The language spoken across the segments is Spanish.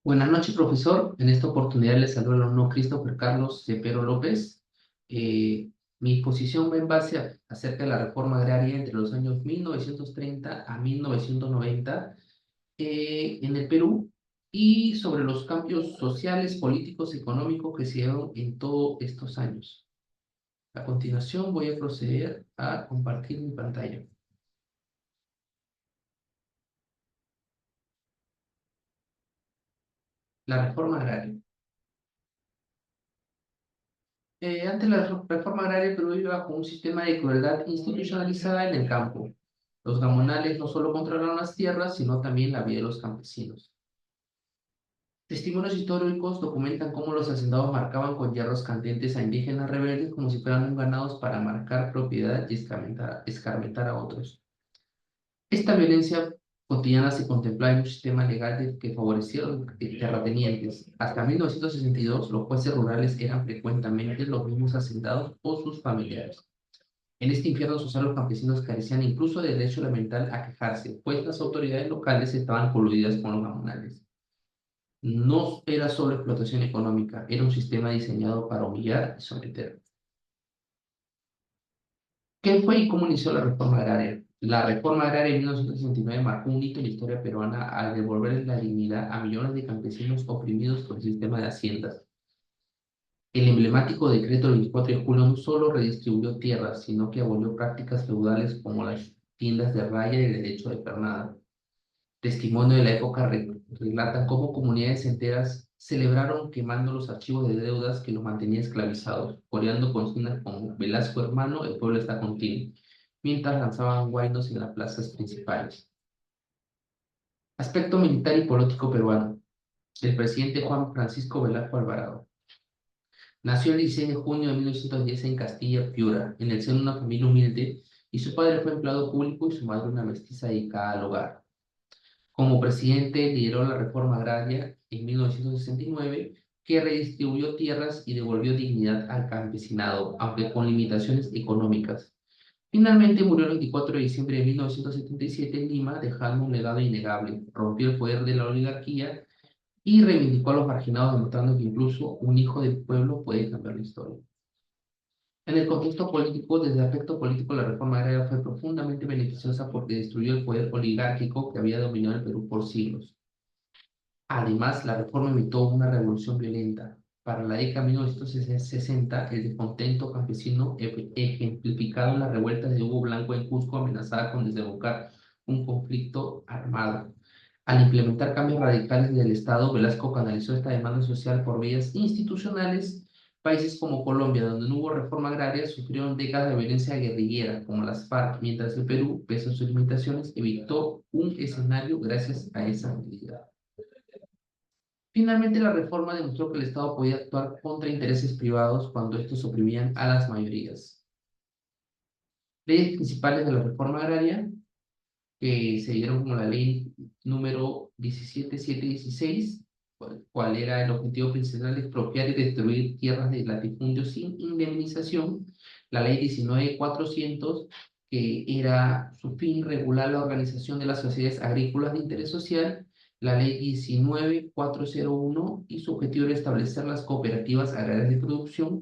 Buenas noches, profesor. En esta oportunidad les saluda el alumno Christopher Carlos Cepero López. Eh, Mi exposición va en base acerca de la reforma agraria entre los años 1930 a 1990 en el Perú y sobre los cambios sociales, políticos, económicos que se dieron en todos estos años. A continuación voy a proceder a compartir mi pantalla. La reforma agraria. Antes la reforma agraria, Perú iba bajo un sistema de crueldad institucionalizada en el campo. Los gamonales no solo controlaron las tierras, sino también la vida de los campesinos. Testimonios históricos documentan cómo los hacendados marcaban con hierros candentes a indígenas rebeldes como si fueran un ganados para marcar propiedad y escarmentar a otros. Esta violencia cotidiana se contemplaba en un sistema legal que favorecía a los terratenientes. Hasta 1962, los jueces rurales eran frecuentemente los mismos hacendados o sus familiares. En este infierno social, los campesinos carecían incluso de derecho elemental a quejarse, pues las autoridades locales estaban coludidas con los gamonales. No era solo explotación económica, era un sistema diseñado para humillar y someter. ¿Qué fue y cómo inició la reforma agraria? La reforma agraria de 1969 marcó un hito en la historia peruana al devolver la dignidad a millones de campesinos oprimidos por el sistema de haciendas. El emblemático decreto del 24 de julio no solo redistribuyó tierras, sino que abolió prácticas feudales como las tiendas de raya y el derecho de pernada. Testimonio de la época relatan cómo comunidades enteras celebraron quemando los archivos de deudas que los mantenían esclavizados, coreando consignas como Velasco hermano, el pueblo está contigo, mientras lanzaban guainos en las plazas principales. Aspecto militar y político peruano. El presidente Juan Francisco Velasco Alvarado. Nació el 16 de junio de 1910 en Castilla, Piura, en el seno de una familia humilde, y su padre fue empleado público y su madre una mestiza dedicada al hogar. Como presidente, lideró la reforma agraria en 1969, que redistribuyó tierras y devolvió dignidad al campesinado, aunque con limitaciones económicas. Finalmente murió el 24 de diciembre de 1977 en Lima, dejando un legado innegable. Rompió el poder de la oligarquía y reivindicó a los marginados, demostrando que incluso un hijo del pueblo puede cambiar la historia. En el contexto político, desde el aspecto político, la reforma agraria fue profundamente beneficiosa porque destruyó el poder oligárquico que había dominado el Perú por siglos. Además, la reforma evitó una revolución violenta. Para la década de 1960, el descontento campesino ejemplificado en las revueltas de Hugo Blanco en Cusco amenazaba con desembocar un conflicto armado. Al implementar cambios radicales del Estado, Velasco canalizó esta demanda social por vías institucionales. Países como Colombia, donde no hubo reforma agraria, sufrieron décadas de violencia guerrillera, como las FARC, mientras el Perú, pese a sus limitaciones, evitó un escenario gracias a esa medida. Finalmente, la reforma demostró que el Estado podía actuar contra intereses privados cuando estos oprimían a las mayorías. Leyes principales de la reforma agraria, que se dieron como la ley número 17716, cual era el objetivo principal de expropiar y destruir tierras de latifundio sin indemnización. La ley 19400, que era su fin regular la organización de las sociedades agrícolas de interés social. La ley 19401 y su objetivo era establecer las cooperativas agrarias de producción.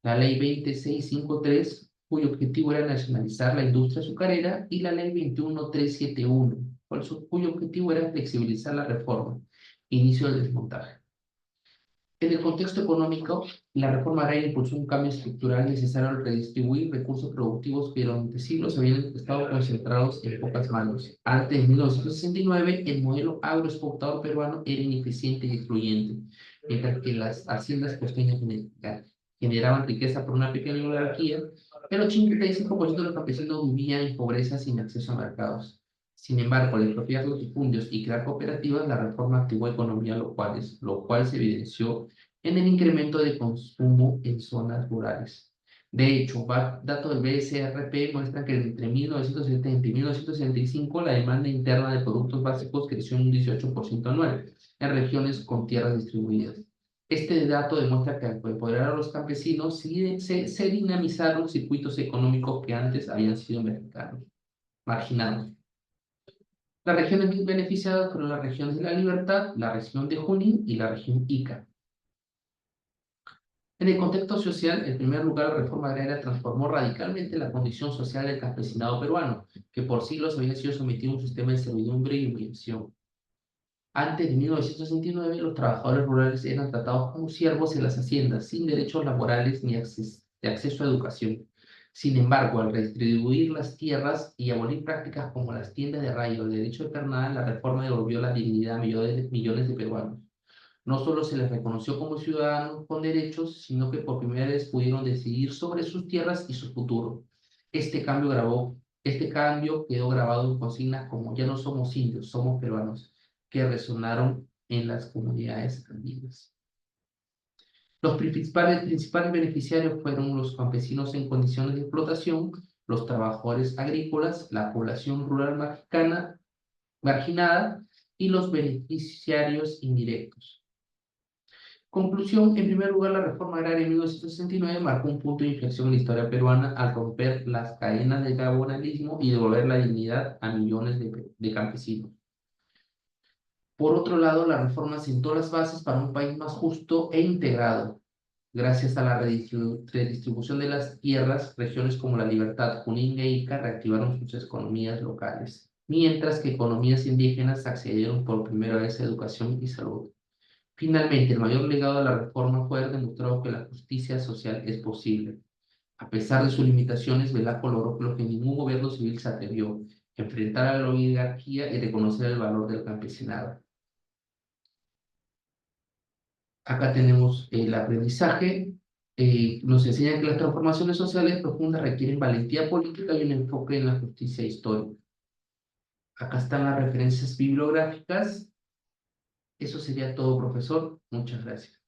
La ley 20653, cuyo objetivo era nacionalizar la industria azucarera, y la ley 21371, cuyo objetivo era flexibilizar la reforma, inicio del desmontaje. En el contexto económico, la reforma agraria impulsó un cambio estructural necesario al redistribuir recursos productivos que durante siglos habían estado concentrados en pocas manos. Antes de 1969, el modelo agroexportador peruano era ineficiente y excluyente, mientras que las haciendas costeñas generaban riqueza por una pequeña oligarquía. El 85% de los campesinos vivían en pobreza sin acceso a mercados. Sin embargo, al expropiar los latifundios y crear cooperativas, la reforma activó economía locales, lo cual se evidenció en el incremento de consumo en zonas rurales. De hecho, datos del BSRP muestran que entre 1970 y 1975 la demanda interna de productos básicos creció en un 18% anual en regiones con tierras distribuidas. Este dato demuestra que al empoderar a los campesinos se dinamizaron circuitos económicos que antes habían sido marginados. Las regiones beneficiadas fueron las regiones de La Libertad, la región de Junín y la región Ica. En el contexto social, en primer lugar, la reforma agraria transformó radicalmente la condición social del campesinado peruano, que por siglos había sido sometido a un sistema de servidumbre y humillación. Antes de 1969, los trabajadores rurales eran tratados como siervos en las haciendas, sin derechos laborales ni de acceso a educación. Sin embargo, al redistribuir las tierras y abolir prácticas como las tiendas de rayo o el derecho de pernada, la reforma devolvió la dignidad a millones de peruanos. No solo se les reconoció como ciudadanos con derechos, sino que por primera vez pudieron decidir sobre sus tierras y su futuro. Este cambio quedó grabado en consignas como "Ya no somos indios, somos peruanos", que resonaron en las comunidades andinas. Los principales beneficiarios fueron los campesinos en condiciones de explotación, los trabajadores agrícolas, la población rural marginada y los beneficiarios indirectos. Conclusión, en primer lugar, la reforma agraria de 1969 marcó un punto de inflexión en la historia peruana al romper las cadenas del gabonismo y devolver la dignidad a millones de campesinos. Por otro lado, la reforma sentó las bases para un país más justo e integrado. Gracias a la redistribución de las tierras, regiones como La Libertad, Junín e Ica reactivaron sus economías locales, mientras que economías indígenas accedieron por primera vez a educación y salud. Finalmente, el mayor legado de la reforma fue haber demostrado que la justicia social es posible. A pesar de sus limitaciones, Velasco logró lo que ningún gobierno civil se atrevió: enfrentar a la oligarquía y reconocer el valor del campesinado. Acá tenemos el aprendizaje. Nos enseña que las transformaciones sociales profundas requieren valentía política y un enfoque en la justicia histórica. Acá están las referencias bibliográficas. Eso sería todo, profesor. Muchas gracias.